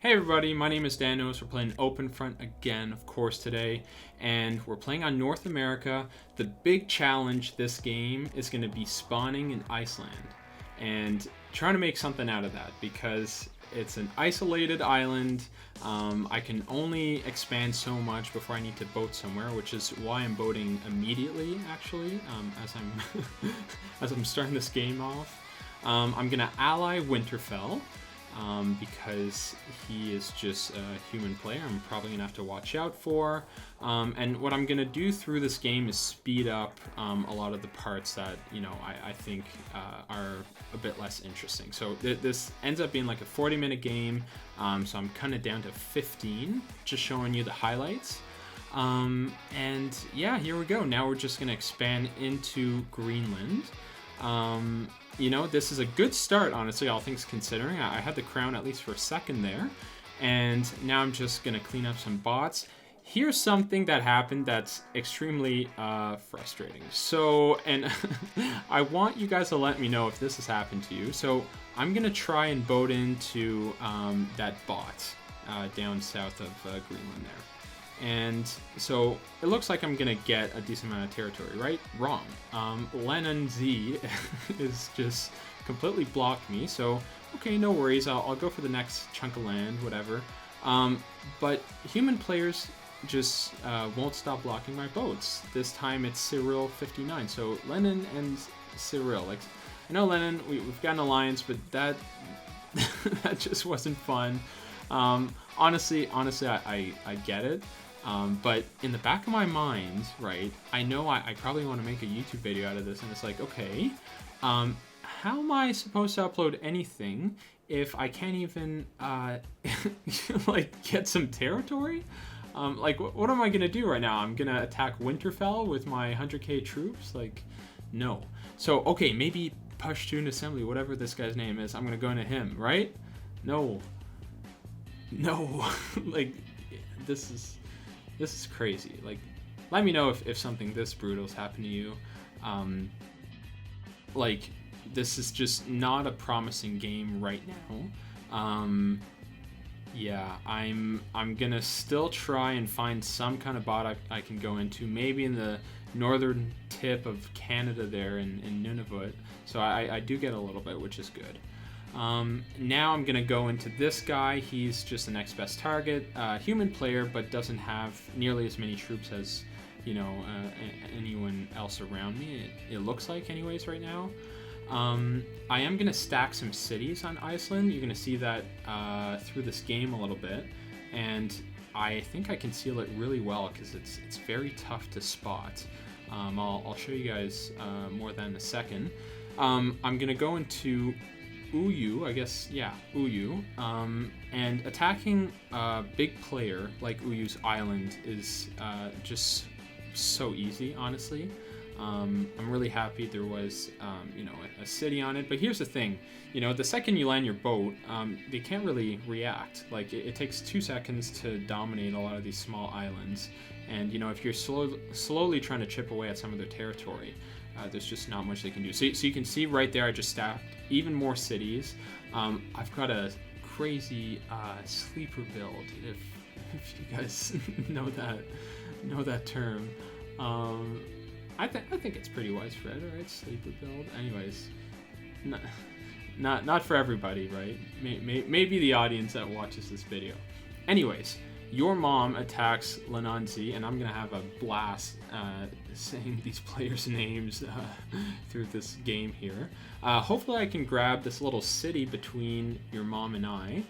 Hey everybody, my name is Danos. We're playing Open Front again, of course, today, and we're playing on North America. The big challenge this game is going to be spawning in Iceland and trying to make something out of that because it's an isolated island. I can only expand so much before I need to boat somewhere, which is why I'm boating immediately, actually, as I'm starting this game off. I'm going to ally Winterfell. Because he is just a human player I'm probably going to have to watch out for. And what I'm going to do through this game is speed up a lot of the parts that, I think are a bit less interesting. So this ends up being like a 40-minute game, so I'm kind of down to 15, just showing you the highlights. And yeah, here we go. Now we're just going to expand into Greenland. This is a good start, honestly, all things considering. I had the crown at least for a second there. And now I'm just going to clean up some bots. Here's something that happened that's extremely frustrating. So, and I want you guys to let me know if this has happened to you. So I'm going to try and boat into that bot down south of Greenland there. And so it looks like I'm gonna get a decent amount of territory, right? Wrong. Lennon Z is just completely blocked me, so okay, no worries. I'll go for the next chunk of land, whatever. But human players just won't stop blocking my boats. This time it's Cyril 59. So Lennon and Cyril. Like, I know Lennon, we've got an alliance, but that that just wasn't fun. Honestly, I get it. But in the back of my mind, right, I know I probably want to make a YouTube video out of this, and it's like, okay, how am I supposed to upload anything if I can't even, like, get some territory? What am I going to do right now? I'm going to attack Winterfell with my 100k troops? Like, no. So, okay, maybe Pashtun Assembly, whatever this guy's name is, I'm going to go into him, right? No. Like, this is crazy. Like, let me know if something this brutal has happened to you. Like, this is just not a promising game right now. Yeah, I'm gonna still try and find some kind of bot I can go into, maybe in the northern tip of Canada there in Nunavut. So I do get a little bit, which is good. Now I'm gonna go into this guy. He's just the next best target, human player, but doesn't have nearly as many troops as anyone else around me. It looks like, anyways, right now. I am gonna stack some cities on Iceland. You're gonna see that through this game a little bit, and I think I can seal it really well because it's very tough to spot. I'll show you guys more than in a second. I'm gonna go into Uyu, I guess, yeah, Uyu, and attacking a big player like Uyu's island is just so easy, honestly. I'm really happy there was, a city on it, but here's the thing, the second you land your boat, they can't really react. Like, it takes 2 seconds to dominate a lot of these small islands, and, if you're slowly trying to chip away at some of their territory, there's just not much they can do. So you can see right there, I just stacked even more cities. I've got a crazy sleeper build, if you guys know that term. I think it's pretty widespread, right? Sleeper build. Anyways, not for everybody, right? Maybe the audience that watches this video. Anyways, your mom attacks Lananzi, and I'm gonna have a blast saying these players' names through this game here. Hopefully I can grab this little city between your mom and I.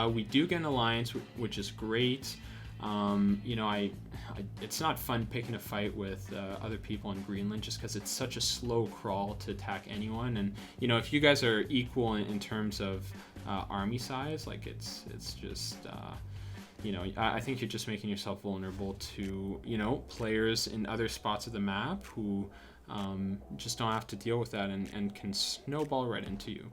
We do get an alliance, which is great. It's not fun picking a fight with other people in Greenland just because it's such a slow crawl to attack anyone. And, if you guys are equal in terms of army size, like, it's just... I think you're just making yourself vulnerable to, players in other spots of the map who just don't have to deal with that and can snowball right into you.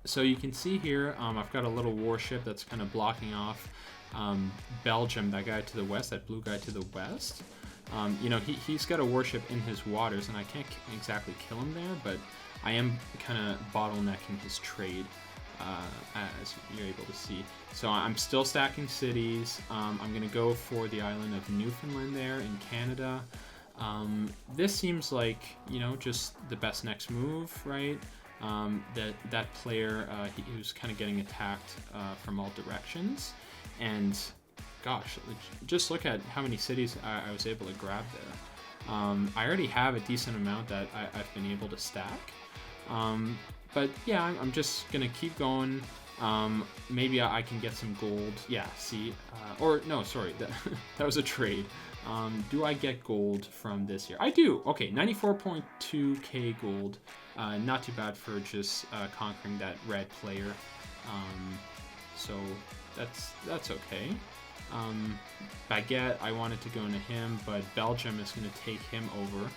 So you can see here, I've got a little warship that's kind of blocking off Belgium, that guy to the west, that blue guy to the west. He's got a warship in his waters, and I can't exactly kill him there, but I am kind of bottlenecking his trade. as you're able to see. So I'm still stacking cities. I'm going to go for the island of Newfoundland there in Canada. This seems like, you know, just the best next move, right? That player, he was kind of getting attacked from all directions. And gosh, just look at how many cities I was able to grab there. I already have a decent amount that I've been able to stack. But yeah, I'm just gonna keep going. Maybe I can get some gold. Yeah, see, or no, sorry, that was a trade. Do I get gold from this here? I do. Okay, 94.2k gold. Not too bad for just conquering that red player. So that's okay. Baguette, I wanted to go into him, but Belgium is going to take him over.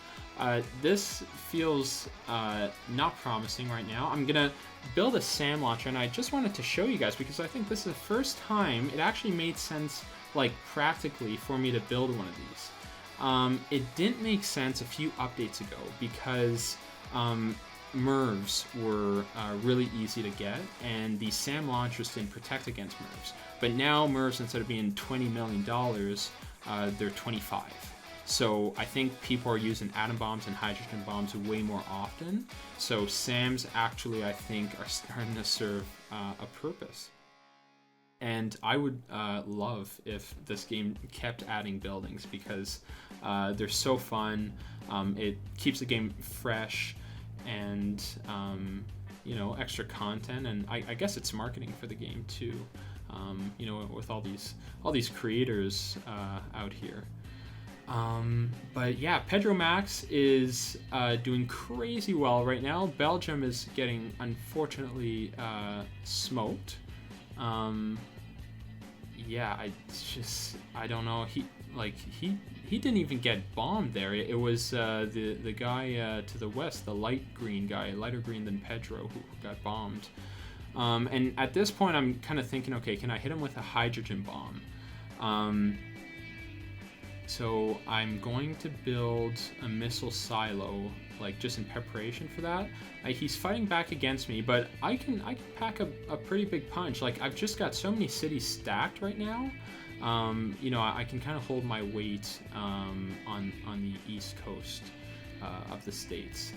This feels not promising right now. I'm going to build a SAM launcher, and I just wanted to show you guys because I think this is the first time it actually made sense, like practically, for me to build one of these. It didn't make sense a few updates ago because MIRVs were really easy to get, and the SAM launchers didn't protect against MIRVs. But now MIRVs, instead of being $20 million, they're 25. So I think people are using atom bombs and hydrogen bombs way more often. So SAMs actually, I think, are starting to serve a purpose. And I would love if this game kept adding buildings because they're so fun. It keeps the game fresh and you know, extra content, and I guess it's marketing for the game too. You know, with all these creators out here. But yeah, Pedro Max is doing crazy well right now. Belgium is getting, unfortunately, smoked. Yeah, I don't know. He didn't even get bombed there. It was the guy to the west, the light green guy, lighter green than Pedro, who got bombed. And at this point, I'm kind of thinking, okay, can I hit him with a hydrogen bomb? So I'm going to build a missile silo, like just in preparation for that. He's fighting back against me, but I can pack a pretty big punch. Like, I've just got so many cities stacked right now. You know, I can kind of hold my weight on the east coast of the States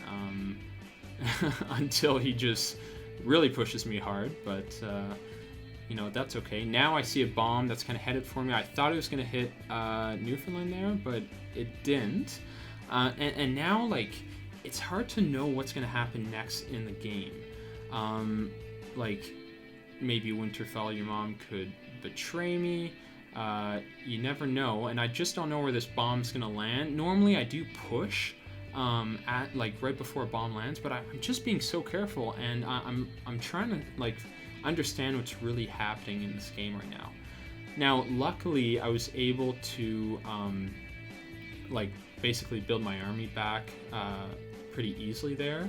until he just really pushes me hard, but you know, that's okay. Now I see a bomb that's kind of headed for me. I thought it was going to hit Newfoundland there, but it didn't. And now, like, it's hard to know what's going to happen next in the game. Like, maybe Winterfell, your mom, could betray me. You never know, and I just don't know where this bomb's going to land. Normally, I do push at, like, right before a bomb lands, but I'm just being so careful, and I'm trying to, like, understand what's really happening in this game right now. Now, luckily, I was able to like basically build my army back pretty easily there.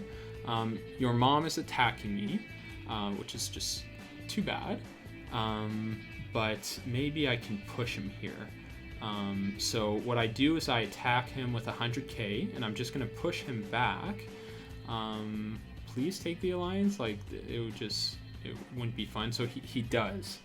Your mom is attacking me, which is just too bad, but maybe I can push him here. So what I do is I attack him with 100k, and I'm just going to push him back. Please take the alliance. Like, it wouldn't be fun. So he does,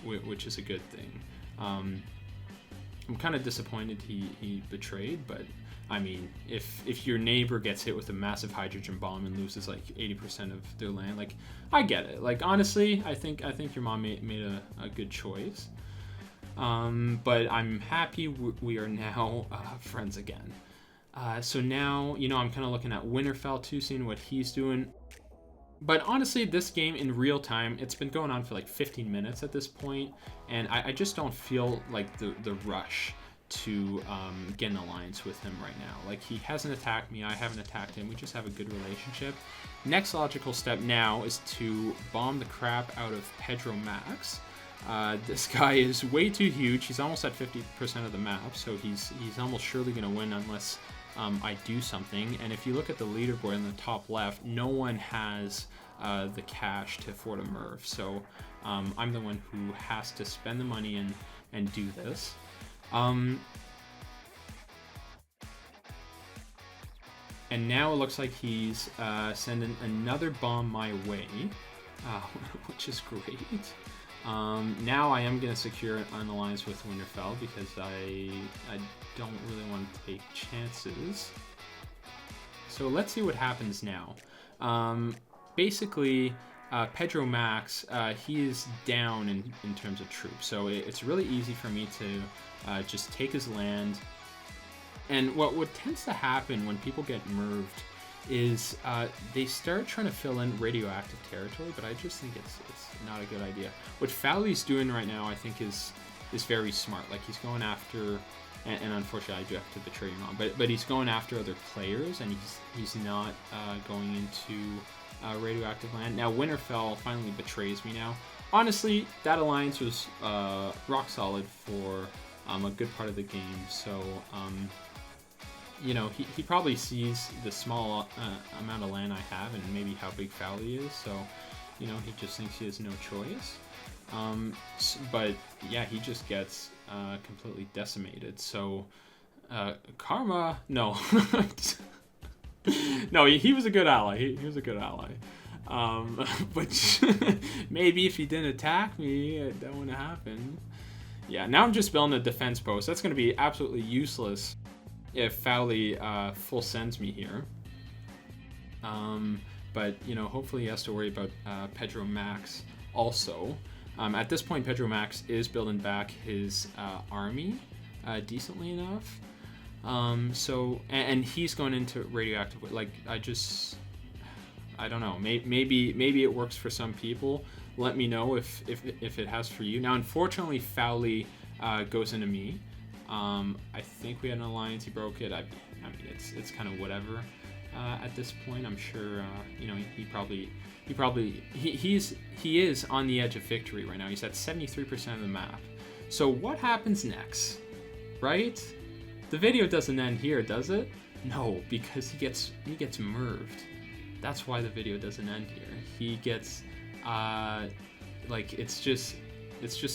which is a good thing. I'm kind of disappointed he betrayed, but I mean, if your neighbor gets hit with a massive hydrogen bomb and loses like 80% of their land, like, I get it. Like, honestly, I think your mom made a good choice. But I'm happy we are now friends again. So now, you know, I'm kind of looking at Winterfell too, seeing what he's doing. But honestly, this game in real time, it's been going on for like 15 minutes at this point, and I just don't feel like the rush to get an alliance with him right now. Like, he hasn't attacked me, I haven't attacked him, we just have a good relationship. Next logical step now is to bomb the crap out of Pedro Max. This guy is way too huge. He's almost at 50% of the map, so he's almost surely going to win unless I do something. And if you look at the leaderboard in the top left, no one has the cash to afford a MIRV, so I'm the one who has to spend the money and do this. And now it looks like he's sending another bomb my way. which is great. Now I am going to secure an alliance with Winterfell because I don't really want to take chances. So let's see what happens now. Basically, Pedro Max, he is down in terms of troops. So it's really easy for me to just take his land. And what tends to happen when people get merved is they start trying to fill in radioactive territory, but I just think it's not a good idea. What Fowley's doing right now, I think, is very smart. Like, he's going after, and unfortunately I do have to betray your mom, but he's going after other players, and he's not going into radioactive land. Now Winterfell finally betrays me now. Honestly, that alliance was rock solid for a good part of the game, so you know, he probably sees the small amount of land I have and maybe how big Fowley is, so, you know, he just thinks he has no choice. But yeah, he just gets completely decimated. So Karma, no. No, he was a good ally. He was a good ally. But maybe if he didn't attack me, that wouldn't happen. Yeah, now I'm just building a defense post. That's going to be absolutely useless if Fowley full sends me here. But, you know, hopefully he has to worry about Pedro Max also. At this point, Pedro Max is building back his army decently enough. So, and he's going into radioactive, like, I don't know, maybe it works for some people. Let me know if it has for you. Now, unfortunately, Fowley goes into me. I think we had an alliance. He broke it. I mean, it's kind of whatever at this point. I'm sure you know, he is on the edge of victory right now. He's at 73% of the map. So what happens next, right? The video doesn't end here, does it? No, because he gets merved. That's why the video doesn't end here. He gets like, it's just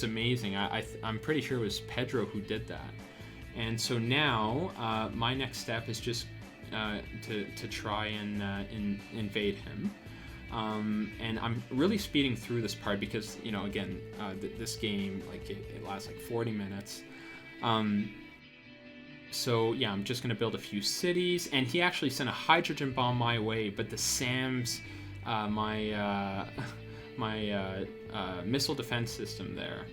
amazing. I'm pretty sure it was Pedro who did that. And so now my next step is just to try and invade him. And I'm really speeding through this part because, you know, again, this game, like, it lasts like 40 minutes. So yeah, I'm just gonna build a few cities, and he actually sent a hydrogen bomb my way, but the SAMs, my missile defense system there,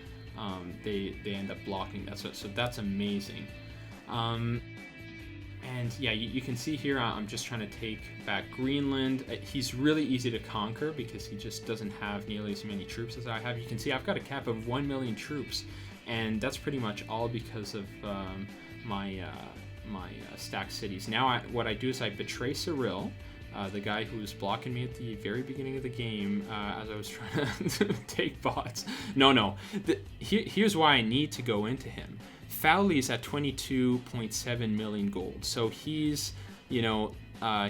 they end up blocking that. So that's amazing. And yeah, you can see here I'm just trying to take back Greenland. He's really easy to conquer because he just doesn't have nearly as many troops as I have. You can see I've got a cap of 1 million troops, and that's pretty much all because of my stacked cities. Now what I do is I betray Cyril, the guy who was blocking me at the very beginning of the game as I was trying to take bots. No. Here's why I need to go into him. Fowley's at 22.7 million gold, so he's, you know,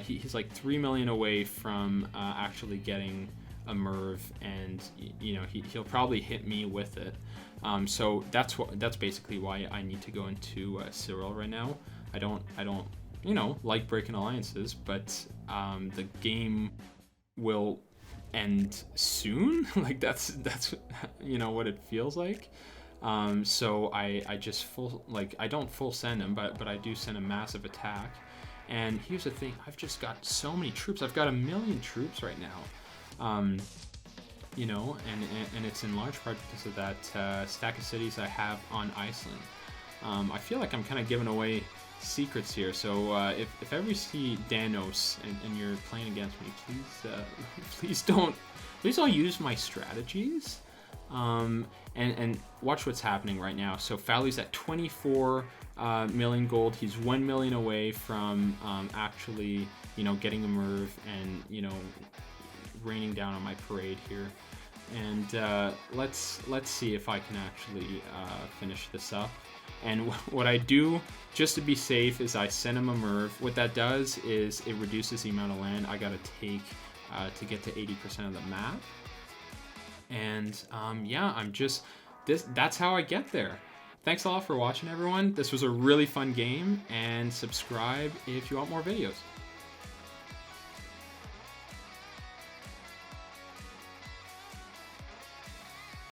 he's like 3 million away from actually getting a merv, and you know, he'll probably hit me with it. So that's basically why I need to go into Cyril right now. I don't you know, like breaking alliances, but the game will end soon. Like that's you know what it feels like. So I just I don't full send him, but I do send a massive attack. And here's the thing, I've just got so many troops. I've got 1 million troops right now. You know, and it's in large part because of that stack of cities I have on Iceland. I feel like I'm kind of giving away secrets here, so if ever you see Danos and you're playing against me, please don't use my strategies. And watch what's happening right now. So Fowley's at 24 million gold. He's 1 million away from actually, you know, getting a merv and, you know, raining down on my parade here. And let's see if I can actually finish this up. And what I do, just to be safe, is I send him a merv. What that does is it reduces the amount of land I gotta take to get to 80% of the map. And yeah, that's how I get there. Thanks a lot for watching, everyone. This was a really fun game, and subscribe if you want more videos.